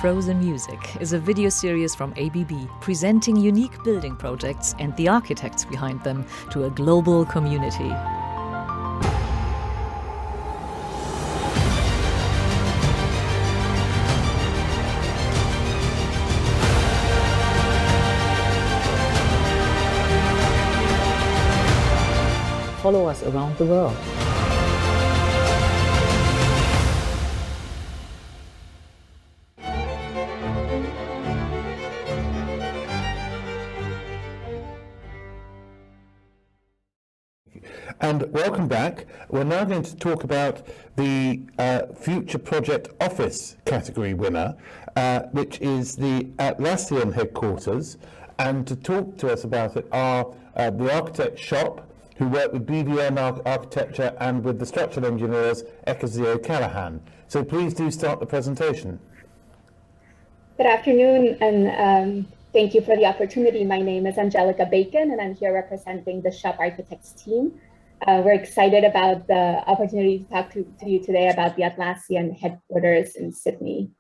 Frozen Music is a video series from ABB presenting unique building projects and the architects behind them to a global community. Follow us around the world. And welcome back. We're now going to talk about the Future Project Office category winner, which is the Atlassian headquarters. And to talk to us about it are the architect SHoP, who work with BVN architecture, and with the structural engineers Ekazio Callahan. So please do start the presentation. Good afternoon, and thank you for the opportunity. My name is Angelica Bacon, and I'm here representing the SHoP Architects team. We're excited about the opportunity to talk to you today about the Atlassian headquarters in Sydney.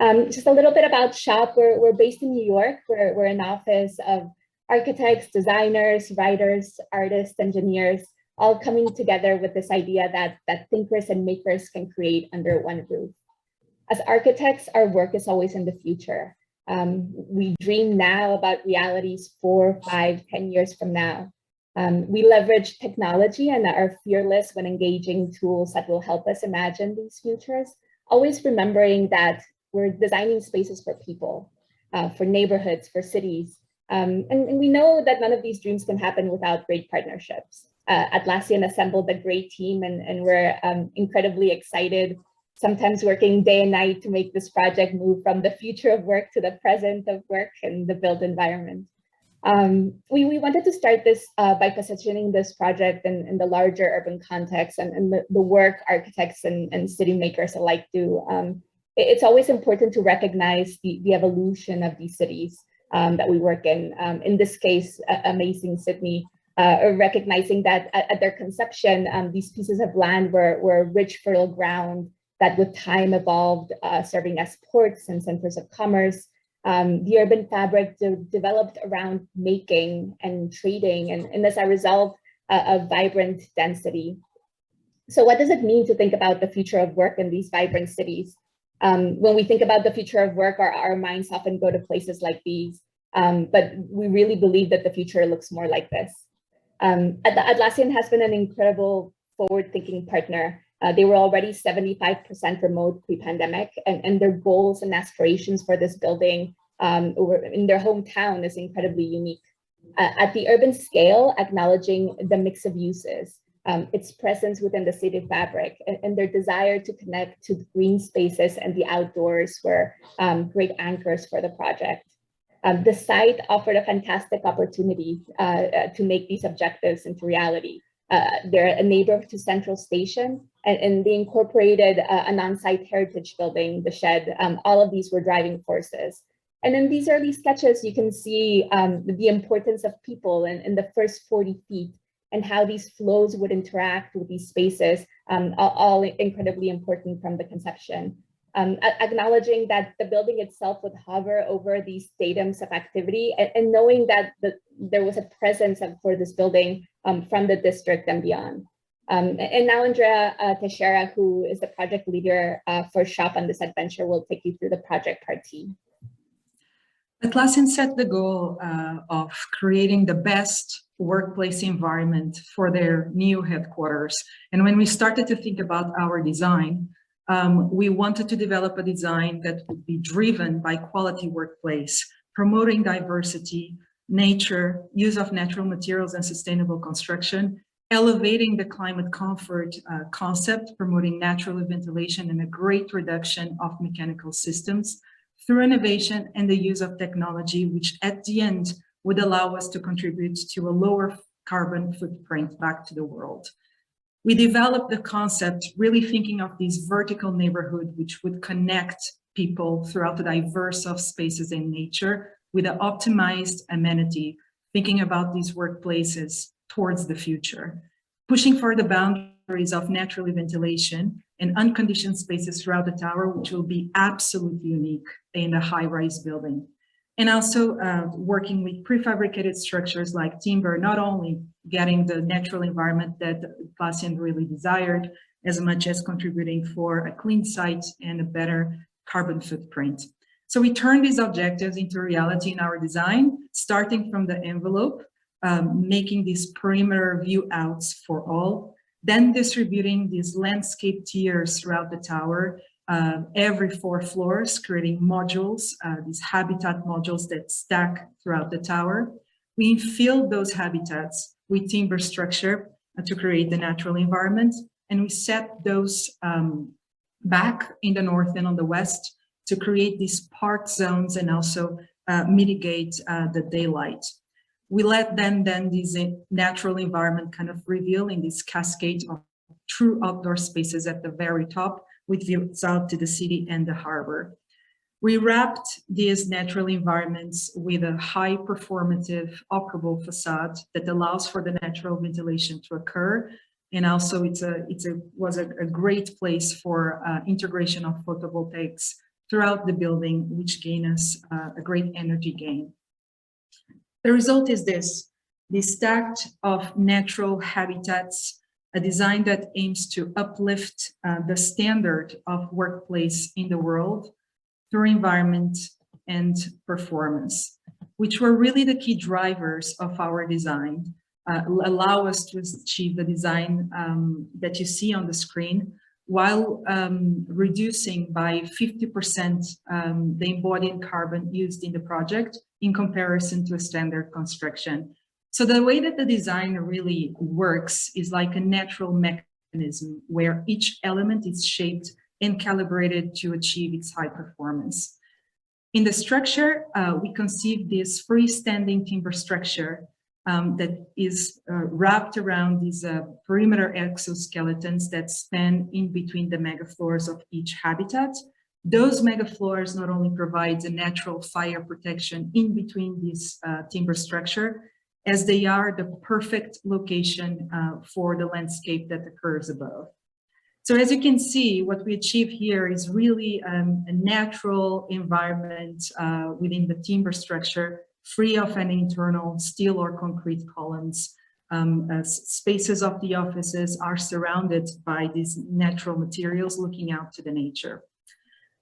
Just a little bit about SHoP. We're based in New York. We're an office of architects, designers, writers, artists, engineers, all coming together with this idea that thinkers and makers can create under one roof. As architects, our work is always in the future. We dream now about realities 4, 5, 10 years from now. We leverage technology and are fearless when engaging tools that will help us imagine these futures, always remembering that we're designing spaces for people, for neighborhoods, for cities. And we know that none of these dreams can happen without great partnerships. Atlassian assembled a great team, and we're incredibly excited, sometimes working day and night to make this project move from the future of work to the present of work and the built environment. We wanted to start this by positioning this project in the larger urban context and the work architects and city makers alike do. It's always important to recognize the evolution of these cities that we work in this case, amazing Sydney, recognizing that at their conception, these pieces of land were rich, fertile ground that with time evolved, serving as ports and centers of commerce. The urban fabric developed around making and trading, and as a result, a vibrant density. So what does it mean to think about the future of work in these vibrant cities? When we think about the future of work, our minds often go to places like these, but we really believe that the future looks more like this. Atlassian has been an incredible forward-thinking partner. They were already 75% remote pre-pandemic, and their goals and aspirations for this building in their hometown is incredibly unique. At the urban scale, acknowledging the mix of uses, its presence within the city fabric, and their desire to connect to green spaces and the outdoors were great anchors for the project. The site offered a fantastic opportunity to make these objectives into reality. They're a neighbor to Central Station, and they incorporated an on-site heritage building, the Shed. All of these were driving forces. And in these early sketches, you can see the importance of people in the first 40 feet and how these flows would interact with these spaces, all incredibly important from the conception. Acknowledging that the building itself would hover over these datums of activity, and knowing that there was a presence for this building from the district and beyond. And now Andrea Teixeira, who is the project leader for SHoP on this adventure, will take you through the project part T. Atlassian set the goal of creating the best workplace environment for their new headquarters. And when we started to think about our design, we wanted to develop a design that would be driven by quality workplace, promoting diversity, nature, use of natural materials and sustainable construction, elevating the climate comfort concept, promoting natural ventilation and a great reduction of mechanical systems through innovation and the use of technology, which at the end would allow us to contribute to a lower carbon footprint back to the world. We developed the concept really thinking of this vertical neighborhood, which would connect people throughout the diverse of spaces in nature with an optimized amenity, thinking about these workplaces towards the future, pushing for the boundaries of naturally ventilation and unconditioned spaces throughout the tower, which will be absolutely unique in a high-rise building. And also working with prefabricated structures like timber, not only getting the natural environment that Atlassian really desired, as much as contributing for a clean site and a better carbon footprint. So we turned these objectives into reality in our design, starting from the envelope, making these perimeter view outs for all, then distributing these landscape tiers throughout the tower, every 4 floors, creating modules, these habitat modules that stack throughout the tower. We infilled those habitats with timber structure to create the natural environment, and we set those back in the north and on the west to create these park zones and also mitigate the daylight. We let then this natural environment kind of reveal in this cascade of true outdoor spaces at the very top with views out to the city and the harbor. We wrapped these natural environments with a high performative operable facade that allows for the natural ventilation to occur. And also it was a great place for integration of photovoltaics throughout the building, which gain us a great energy gain. The result is this stacked of natural habitats, a design that aims to uplift the standard of workplace in the world through environment and performance, which were really the key drivers of our design, allow us to achieve the design that you see on the screen, while reducing by 50% the embodied carbon used in the project in comparison to a standard construction. So the way that the design really works is like a natural mechanism where each element is shaped and calibrated to achieve its high performance. In the structure, we conceived this freestanding timber structure that is wrapped around these perimeter exoskeletons that span in between the megafloors of each habitat. Those megafloors not only provide a natural fire protection in between this timber structure, as they are the perfect location for the landscape that occurs above. So as you can see, what we achieve here is really a natural environment within the timber structure, free of any internal steel or concrete columns. Spaces of the offices are surrounded by these natural materials looking out to the nature.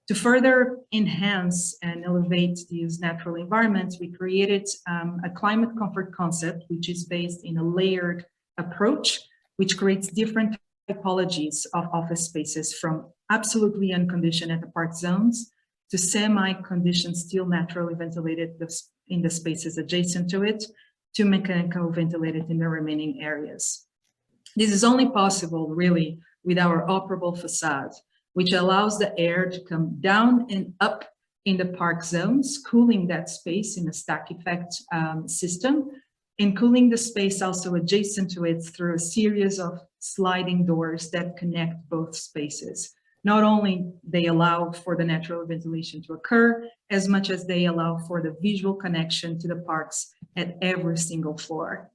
To further enhance and elevate these natural environments, we created a climate comfort concept, which is based in a layered approach, which creates different typologies of office spaces, from absolutely unconditioned at the park zones to semi-conditioned, still naturally ventilated in the spaces adjacent to it, to mechanical ventilated in the remaining areas. This is only possible really with our operable facade, which allows the air to come down and up in the park zones, cooling that space in a stack effect system, and cooling the space also adjacent to it through a series of sliding doors that connect both spaces. Not only they allow for the natural ventilation to occur, as much as they allow for the visual connection to the parks at every single floor.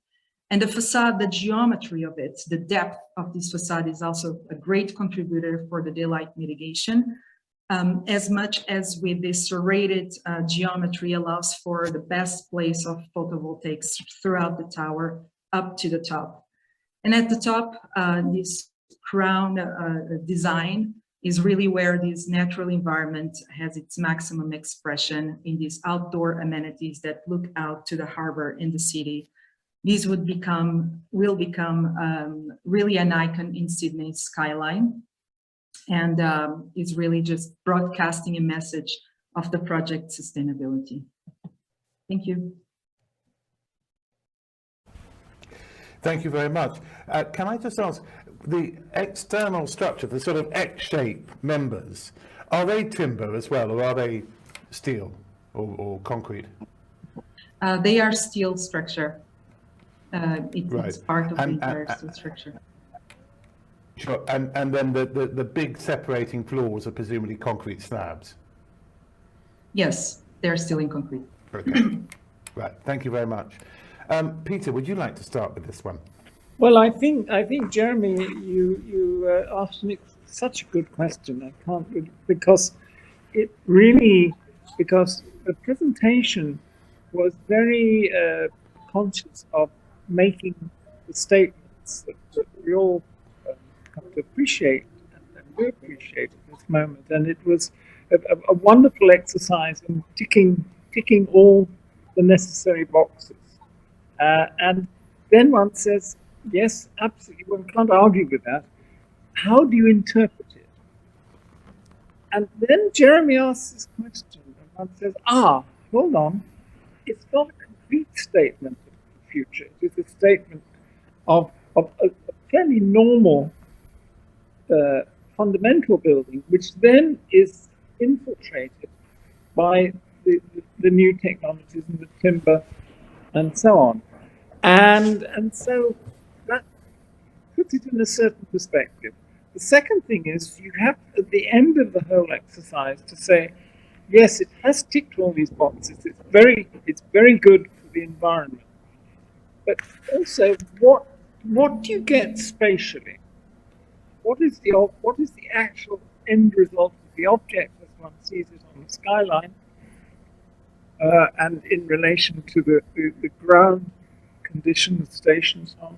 And the facade, the geometry of it, the depth of this facade is also a great contributor for the daylight mitigation, as much as with this serrated geometry allows for the best place of photovoltaics throughout the tower up to the top. And at the top, this crown design is really where this natural environment has its maximum expression in these outdoor amenities that look out to the harbor in the city. These will become really an icon in Sydney's skyline, and is really just broadcasting a message of the project sustainability. Thank you. Thank you very much. Can I just ask, the external structure, the sort of X-shape members, are they timber as well, or are they steel or concrete? They are steel structure. Right. It's part of the entire steel structure. Sure, and then the big separating floors are presumably concrete slabs? Yes, they're still in concrete. Okay. Right, thank you very much. Peter, would you like to start with this one? Well, I think Jeremy, you asked me such a good question. I can't because it really because the presentation was very conscious of making the statements that we all come to appreciate and do appreciate at this moment. And it was a wonderful exercise in ticking all the necessary boxes. And then one says, yes, absolutely, one can't argue with that. How do you interpret it? And then Jeremy asks this question, and one says, hold on, it's not a complete statement of the future. It is a statement of a fairly normal fundamental building, which then is infiltrated by the new technologies and the timber and so on. And so that puts it in a certain perspective. The second thing is you have at the end of the whole exercise to say, yes, it has ticked all these boxes. It's very good for the environment. But also, what do you get spatially? What is the actual end result of the object as one sees it on the skyline, and in relation to the ground condition, the station, and so on.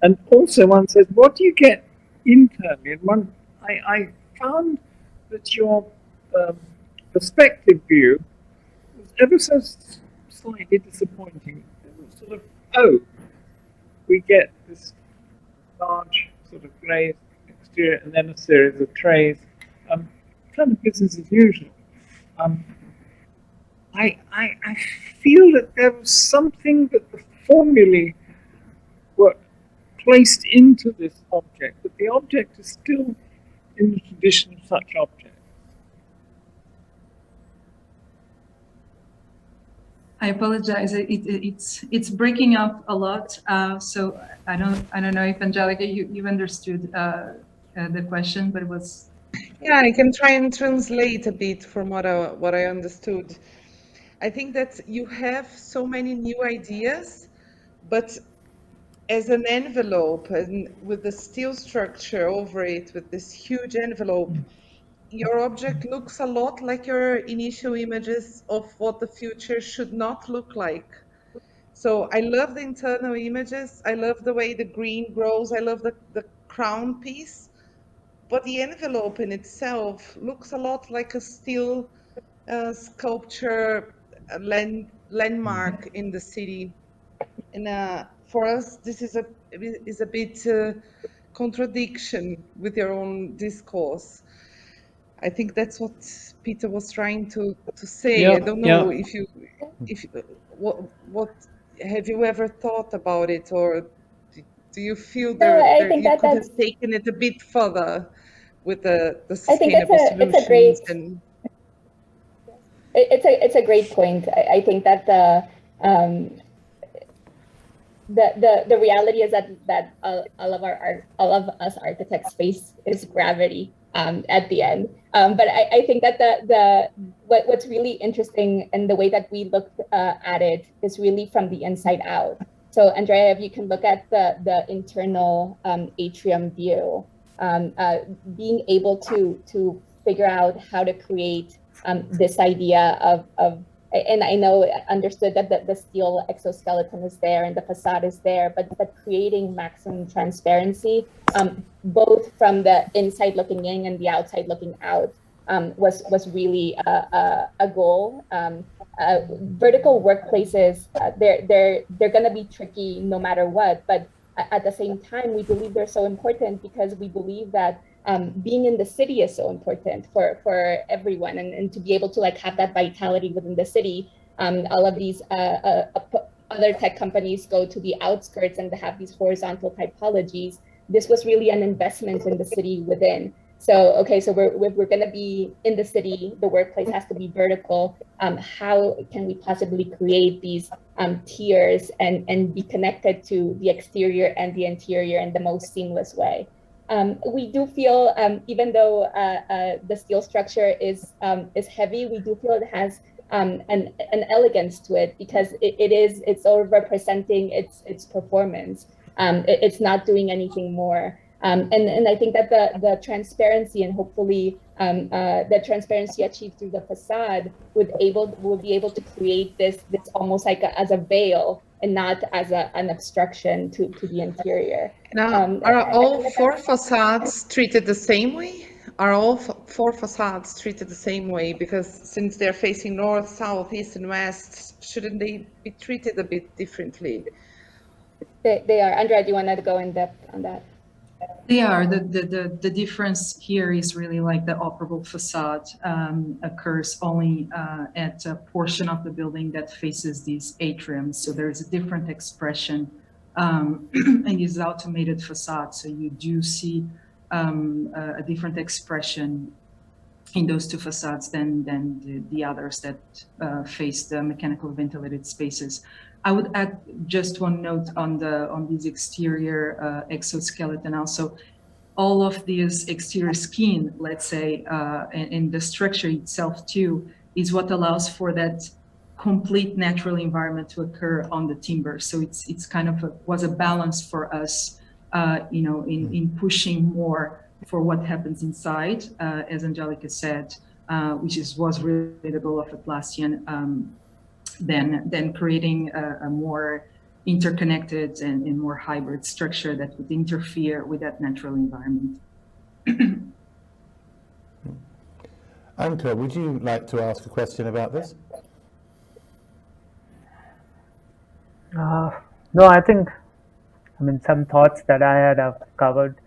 And also one says, what do you get internally? And I found that your perspective view was ever so slightly disappointing. It was sort of, we get this large sort of glazed exterior and then a series of trays, kind of business as usual. I feel that there was something that the formulae were placed into this object, but the object is still in the tradition of such objects. I apologize. It's breaking up a lot. So I don't know if Angelica, you understood the question, but it was. Yeah, I can try and translate a bit from what I understood. I think that you have so many new ideas, but as an envelope and with the steel structure over it, with this huge envelope, your object looks a lot like your initial images of what the future should not look like. So I love the internal images. I love the way the green grows. I love the crown piece. But the envelope in itself looks a lot like a steel sculpture landmark in the city. And for us, this is a bit contradiction with your own discourse. I think that's what Peter was trying to say. Yeah, I don't know if what have you ever thought about it, or do you feel I think you that could that's, have taken it a bit further with the I think sustainable it's a great, solutions and it's a great point. I think that the reality is that all of us architects face is gravity at the end. But I think that what's really interesting and the way that we looked at it is really from the inside out. So Andrea, if you can look at the internal atrium view, being able to figure out how to create this idea of, and I know understood that the steel exoskeleton is there and the facade is there, but creating maximum transparency, both from the inside looking in and the outside looking out, was really a goal. Vertical workplaces, they're going to be tricky no matter what, but at the same time, we believe they're so important because we believe that being in the city is so important for everyone, and to be able to like have that vitality within the city. All of these other tech companies go to the outskirts and they have these horizontal typologies. This was really an investment in the city within. So, okay, so we're going to be in the city, the workplace has to be vertical. How can we possibly create these tiers and be connected to the exterior and the interior in the most seamless way? We do feel, even though the steel structure is heavy, we do feel it has an elegance to it because it's all representing its performance. It's not doing anything more. And I think that the transparency and hopefully the transparency achieved through the facade will be able to create this almost like as a veil and not as an obstruction to the interior. Now, are all four facades treated the same way? Are all four facades treated the same way? Because since they're facing north, south, east, and west, shouldn't they be treated a bit differently? They are. Andrea, do you want to go in depth on that? They are. The difference here is really like the operable facade occurs only at a portion of the building that faces these atriums. So there is a different expression in these automated facades. So you do see a different expression in those two facades than the others that face the mechanical ventilated spaces. I would add just one note on these exterior exoskeleton also. All of these exterior skin, let's say, and the structure itself too, is what allows for that complete natural environment to occur on the timber. So it's kind of was a balance for us, in pushing more for what happens inside, as Angelica said, which was really the goal of Atlassian. Than creating a more interconnected and more hybrid structure that would interfere with that natural environment. Anka, would you like to ask a question about this? No, I mean, some thoughts that I had have covered.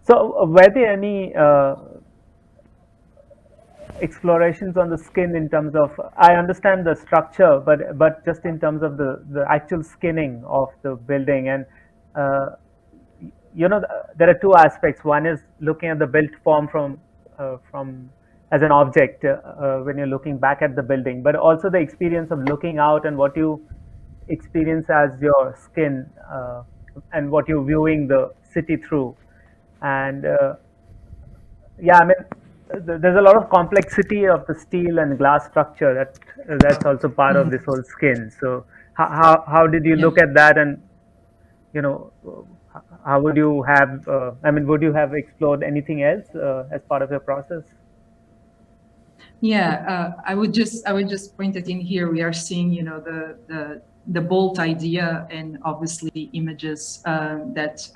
So were there any explorations on the skin in terms of, I understand the structure, but just in terms of the actual skinning of the building, and there are two aspects. One is looking at the built form from as an object when you're looking back at the building, but also the experience of looking out and what you experience as your skin and what you're viewing the city through. And yeah, I mean, there's a lot of complexity of the steel and glass structure that's also part of this whole skin. So how did you look at that, and how would you have would you have explored anything else as part of your process? Yeah, I would just point it in here. We are seeing the bolt idea, and obviously images that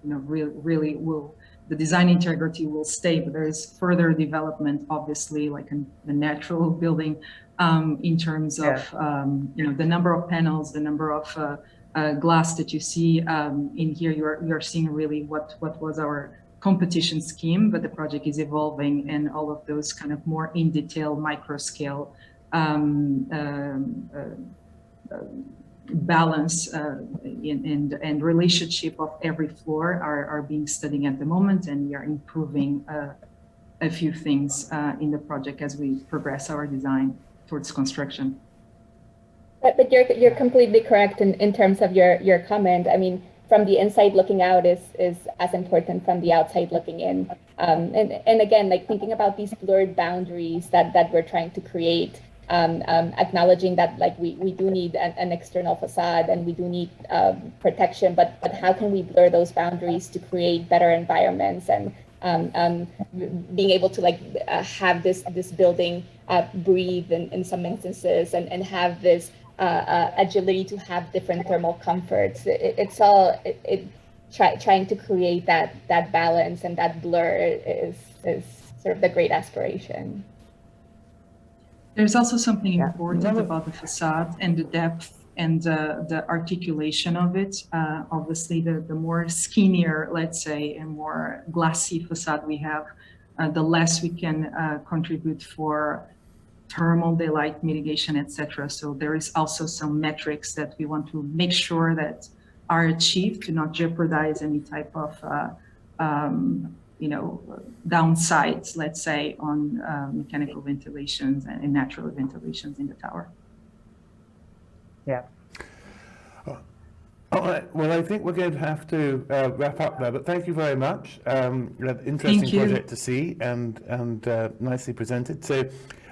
really will. The design integrity will stay, but there is further development, obviously, like the natural building, in terms of the number of panels, the number of glass that you see in here. You are seeing really what was our competition scheme, but the project is evolving, and all of those kind of more in detail, micro scale balance and relationship of every floor are being studied at the moment, and we are improving a few things in the project as we progress our design towards construction. But you're completely correct in terms of your comment. I mean, from the inside looking out is as important from the outside looking in. And again, like thinking about these blurred boundaries that we're trying to create. Acknowledging that like we do need an external facade and we do need protection, but how can we blur those boundaries to create better environments and being able to like have this building breathe in some instances and have this agility to have different thermal comforts. It's all trying to create that balance, and that blur is sort of the great aspiration. There's also something important about the facade and the depth and the articulation of it. Obviously, the more skinnier, let's say, and more glassy facade we have, the less we can contribute for thermal daylight mitigation, etc. So there is also some metrics that we want to make sure that are achieved to not jeopardize any type of downsides, let's say, on mechanical ventilations and natural ventilations in the tower. Yeah. All right. Well, I think we're going to have to wrap up there, but thank you very much. Interesting project to see and nicely presented. So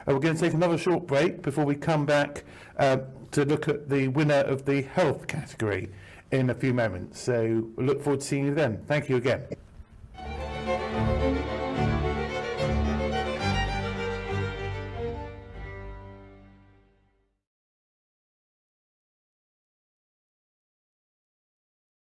we're going to take another short break before we come back to look at the winner of the health category in a few moments. So we look forward to seeing you then. Thank you again.